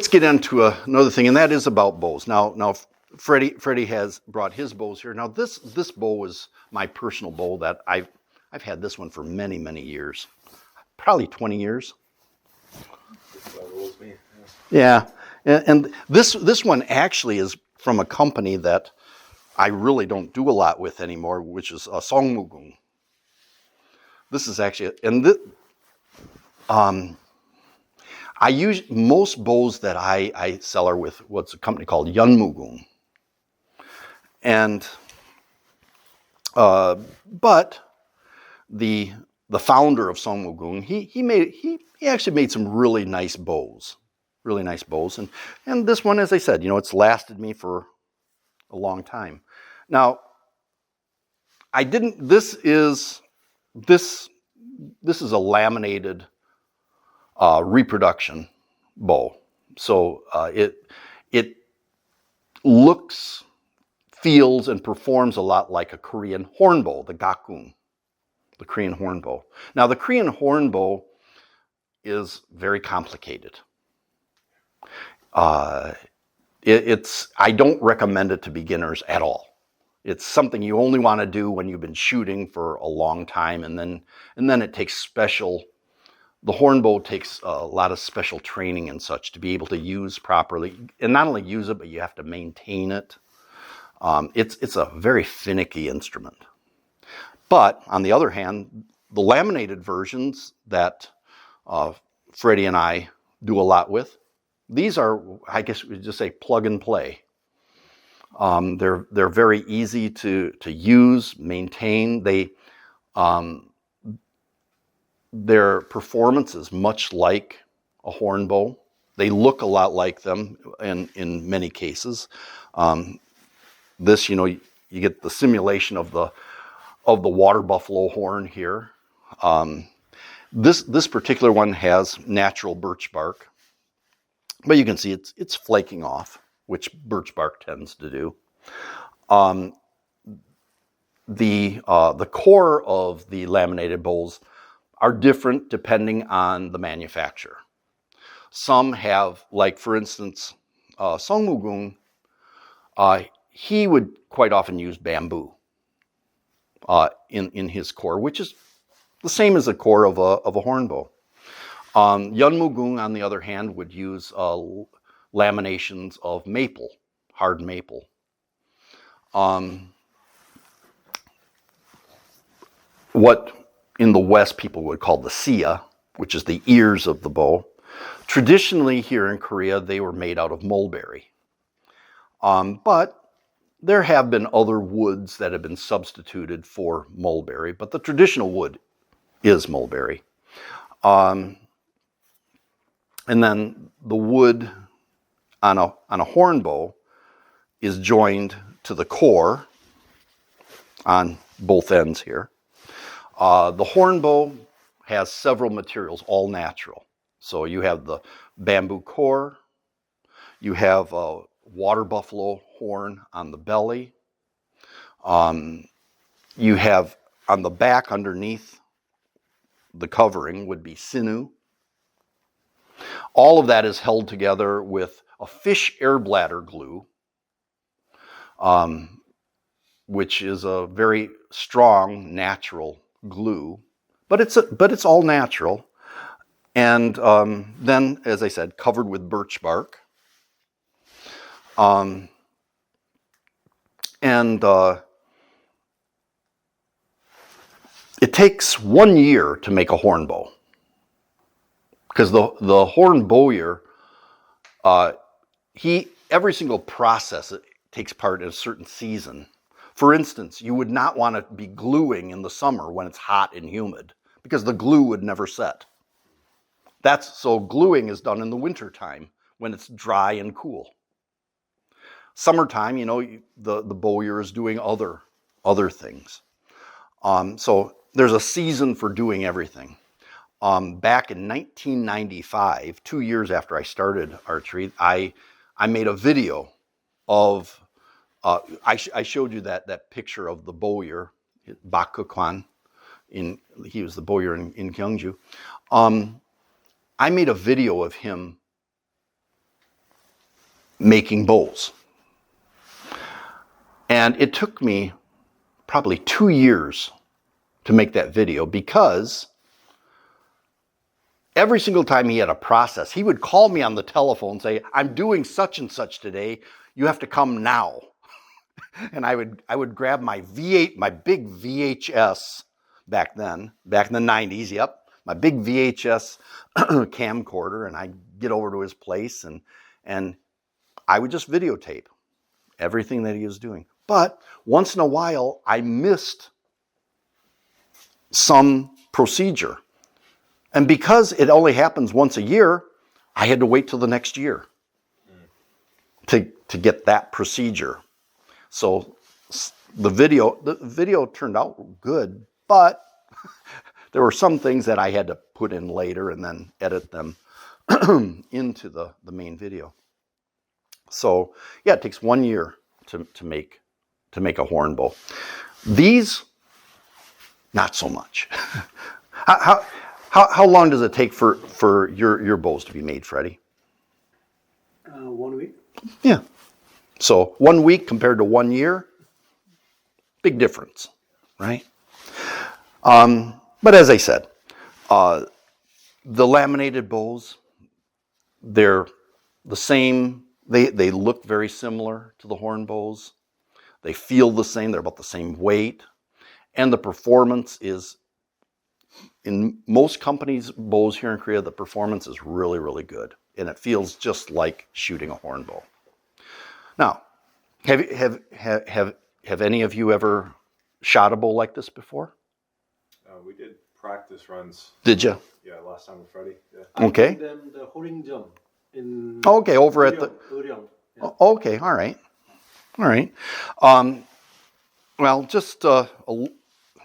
let's get into another thing, and that is about bows. Now, Freddie has brought his bows here. Now, this bow is my personal bow that I've had this one for many, many years, probably 20 years. Yeah, and this one actually is from a company that I really don't do a lot with anymore, which is Songmugung. This is actually, and this, I use most bows that I sell are with what's a company called Yunmugung. And but the founder of Songmugung, he actually made some really nice bows, and this one, as I said, it's lasted me for a long time. Now, this is a laminated reproduction bow, so it looks, feels, and performs a lot like a Korean horn bow, the gakgung, the Korean horn bow. Now, the Korean horn bow is very complicated. I don't recommend it to beginners at all. It's something you only want to do when you've been shooting for a long time, and then it takes special. The horn bow takes a lot of special training and such to be able to use properly, and not only use it, but you have to maintain it. It's a very finicky instrument. But on the other hand, the laminated versions that Freddie and I do a lot with, these are, I guess we'd just say, plug and play. They're very easy to use, maintain. Their performance is much like a horn bow. They look a lot like them in many cases. This, you get the simulation of the water buffalo horn here. This particular one has natural birch bark, but you can see it's flaking off, which birch bark tends to do. The core of the laminated bows are different depending on the manufacturer. Some have, like for instance, Songmugung, he would quite often use bamboo in his core, which is the same as the core of a horn bow. Yunmugung, on the other hand, would use laminations of maple, hard maple. What in the West people would call the sia, which is the ears of the bow. Traditionally here in Korea, they were made out of mulberry. But there have been other woods that have been substituted for mulberry, but the traditional wood is mulberry. And then the wood on a horn bow is joined to the core on both ends here. The horn bow has several materials, all natural. So you have the bamboo core, you have a water buffalo horn on the belly, you have on the back underneath the covering would be sinew. All of that is held together with a fish air bladder glue, which is a very strong natural glue, but it's all natural. And then, as I said, covered with birch bark. It takes 1 year to make a horn bow, because the horn bowyer, every single process takes part in a certain season. For instance, you would not want to be gluing in the summer when it's hot and humid, because the glue would never set. So gluing is done in the winter time when it's dry and cool. Summertime, the bowyer is doing other things. So there's a season for doing everything. Back in 1995, 2 years after I started archery, I made a video of, I showed you that picture of the bowyer, Bakukwan, he was the bowyer in Gyeongju. I made a video of him making bows. And it took me probably 2 years to make that video, because every single time he had a process, he would call me on the telephone and say, I'm doing such and such today. You have to come now. And I would grab my V8, my big VHS back then, back in the 90s, yep, my big VHS camcorder, and I'd get over to his place, and I would just videotape everything that he was doing. But once in a while, I missed some procedure. And because it only happens once a year, I had to wait till the next year to get that procedure. So the video turned out good, but there were some things that I had to put in later and then edit them into the main video. So yeah, it takes 1 year to make a horn bow. These, not so much. How long does it take for your bows to be made, Freddie? 1 week. Yeah. So 1 week compared to 1 year, big difference, right? But as I said, the laminated bows, they're the same. They look very similar to the horn bows. They feel the same. They're about the same weight. And the performance is, in most companies' bows here in Korea, the performance is really, really good. And it feels just like shooting a horn bow. Now, have any of you ever shot a bow like this before? We did practice runs. Did you? Yeah, last time with Freddie. Yeah. Okay. I did the holding jump in. Okay, over at the. Uryong. Yeah. Okay, all right. Well, just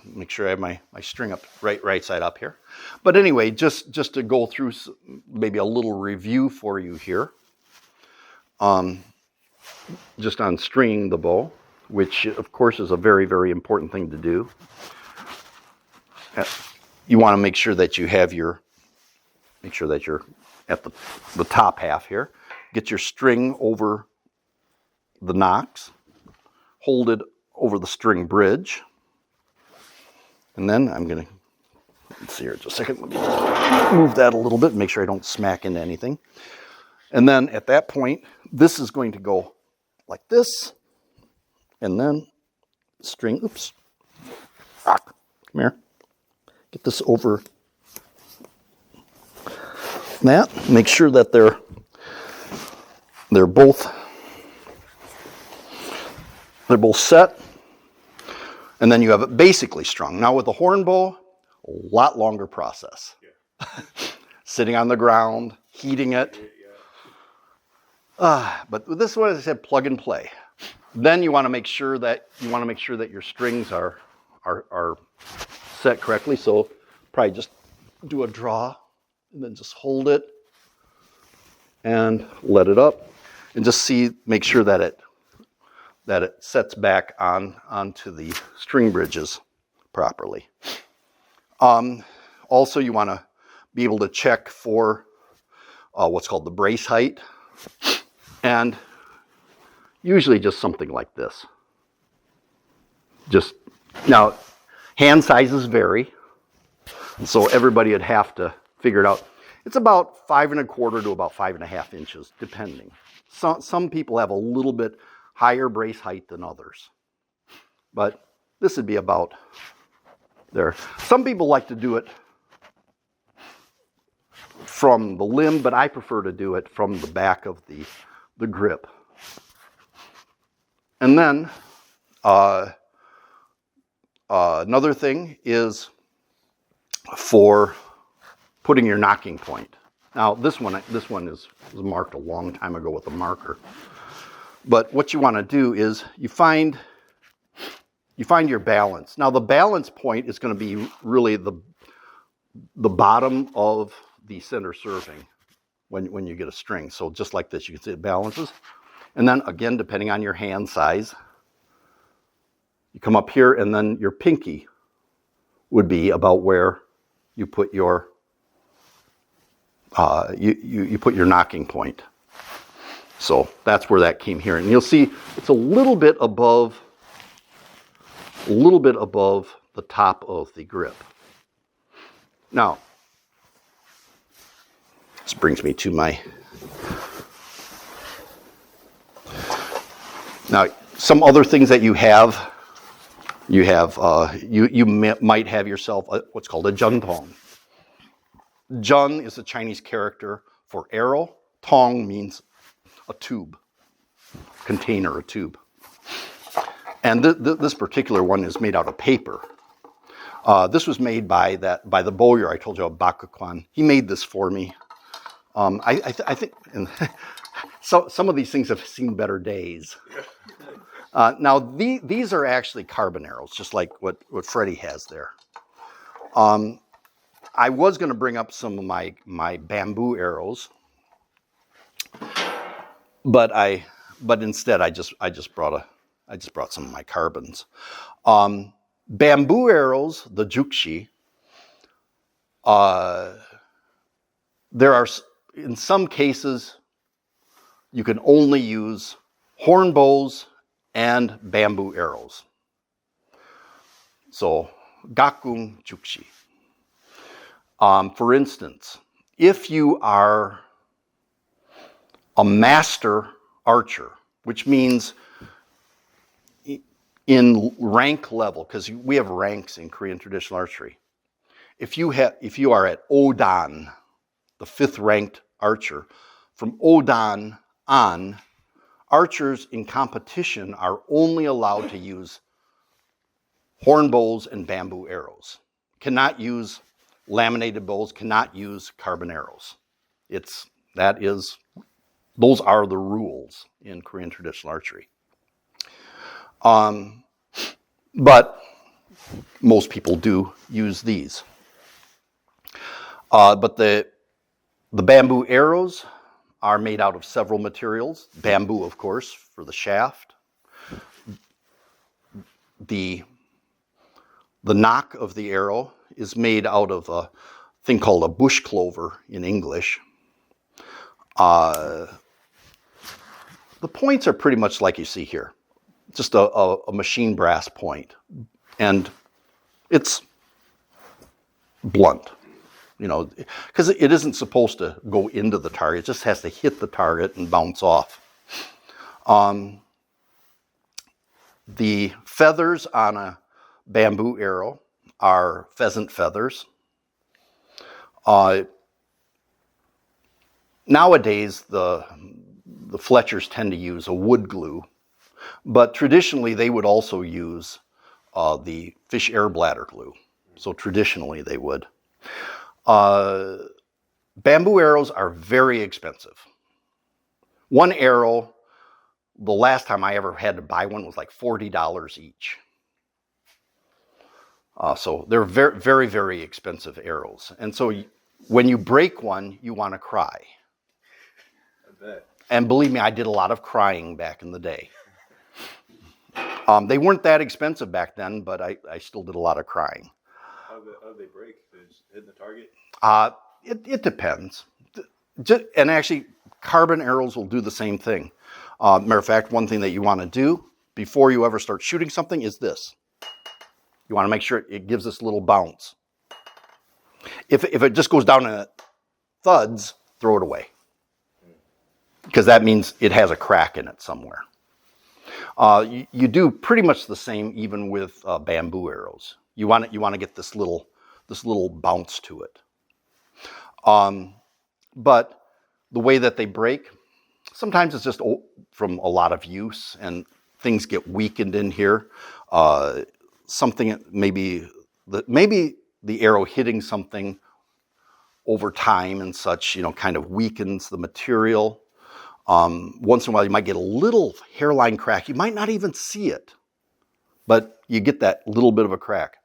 make sure I have my string up right side up here. But anyway, just to go through maybe a little review for you here. Just on stringing the bow, which of course is a very, very important thing to do. You want to make sure that you have you're at the top half here. Get your string over the nocks, hold it over the string bridge, and then I'm going to, let's see here just a second, let me move that a little bit, make sure I don't smack into anything. And then at that point, this is going to go like this, and then string, oops, come here, get this over that, make sure that they're both set, and then you have it basically strung. Now with a horn bow, a lot longer process. Yeah. Sitting on the ground, heating it. But with this one, as I said, plug and play. Then you want to make sure that your strings are set correctly. So probably just do a draw and then just hold it and let it up, and just make sure that it sets back onto the string bridges properly. Also, you want to be able to check for what's called the brace height. And usually just something like this. Now, hand sizes vary, so everybody would have to figure it out. It's about 5 1/4 to about 5 1/2 inches, depending. Some people have a little bit higher brace height than others, but this would be about there. Some people like to do it from the limb, but I prefer to do it from the back of the grip. And then another thing is for putting your nocking point. Now this one was marked a long time ago with a marker. But what you want to do is you find your balance. Now the balance point is going to be really the bottom of the center serving when you get a string. So just like this, you can see it balances. And then again, depending on your hand size, you come up here, and then your pinky would be about where you put your you put your nocking point. So that's where that came here. And you'll see it's a little bit above the top of the grip. Now, this brings me to now, some other things that you might have yourself what's called a jun-tong. Jun is a Chinese character for arrow. Tong means a tube, container, a tube. And this particular one is made out of paper. This was made by the bowyer I told you about, Bakukwan. He made this for me. I think some of these things have seen better days. Now these are actually carbon arrows, just like what Freddie has there. I was going to bring up some of my bamboo arrows, but instead I just brought some of my carbons. Bamboo arrows, the jukshi. There are, in some cases, you can only use horn bows and bamboo arrows. So, gakgung jukshi. For instance, if you are a master archer, which means in rank level, because we have ranks in Korean traditional archery. If you are at Odan, the 5th ranked archer, from Odan on, archers in competition are only allowed to use horn bows and bamboo arrows. Cannot use laminated bows, cannot use carbon arrows. Those are the rules in Korean traditional archery. But most people do use these. But the bamboo arrows are made out of several materials. Bamboo, of course, for the shaft. The knock of the arrow is made out of a thing called a bush clover in English. The points are pretty much like you see here. Just a machine brass point. And it's blunt, because it isn't supposed to go into the target. It just has to hit the target and bounce off. The feathers on a bamboo arrow are pheasant feathers. Nowadays, the Fletchers tend to use a wood glue, but traditionally they would also use the fish air bladder glue. So traditionally they would. Bamboo arrows are very expensive. One arrow, the last time I ever had to buy one, was like $40 each. So they're very, very, very expensive arrows. And so when you break one, you want to cry. I bet. And believe me, I did a lot of crying back in the day. They weren't that expensive back then, but I still did a lot of crying. How do they break? They just hitting the target? It depends. And actually, carbon arrows will do the same thing. Matter of fact, one thing that you want to do before you ever start shooting something is this. You want to make sure it gives this little bounce. If it just goes down and it thuds, throw it away. Because that means it has a crack in it somewhere. You do pretty much the same even with bamboo arrows. You want to get this little bounce to it. But the way that they break, sometimes it's just from a lot of use and things get weakened in here. Something maybe the arrow hitting something over time and such, kind of weakens the material. Once in a while, you might get a little hairline crack. You might not even see it, but you get that little bit of a crack.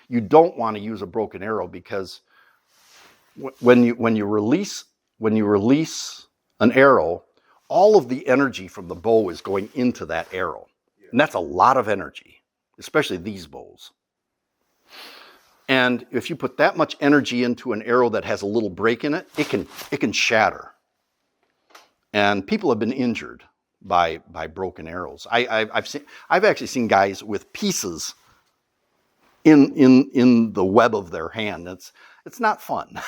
You don't want to use a broken arrow because when you release an arrow, all of the energy from the bow is going into that arrow, and that's a lot of energy, especially these bows. And if you put that much energy into an arrow that has a little break in it, it can shatter. and people have been injured by broken arrows. I've actually seen guys with pieces in the web of their hand. It's not fun.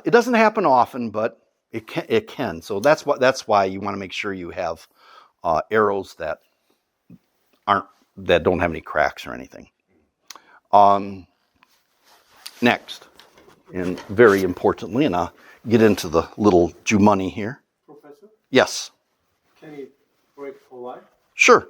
It doesn't happen often, but it can. So that's why you want to make sure you have arrows that don't have any cracks or anything. Next, and very importantly, and I'll get into the little Jew money here. Professor, Yes, can it break for life? sure.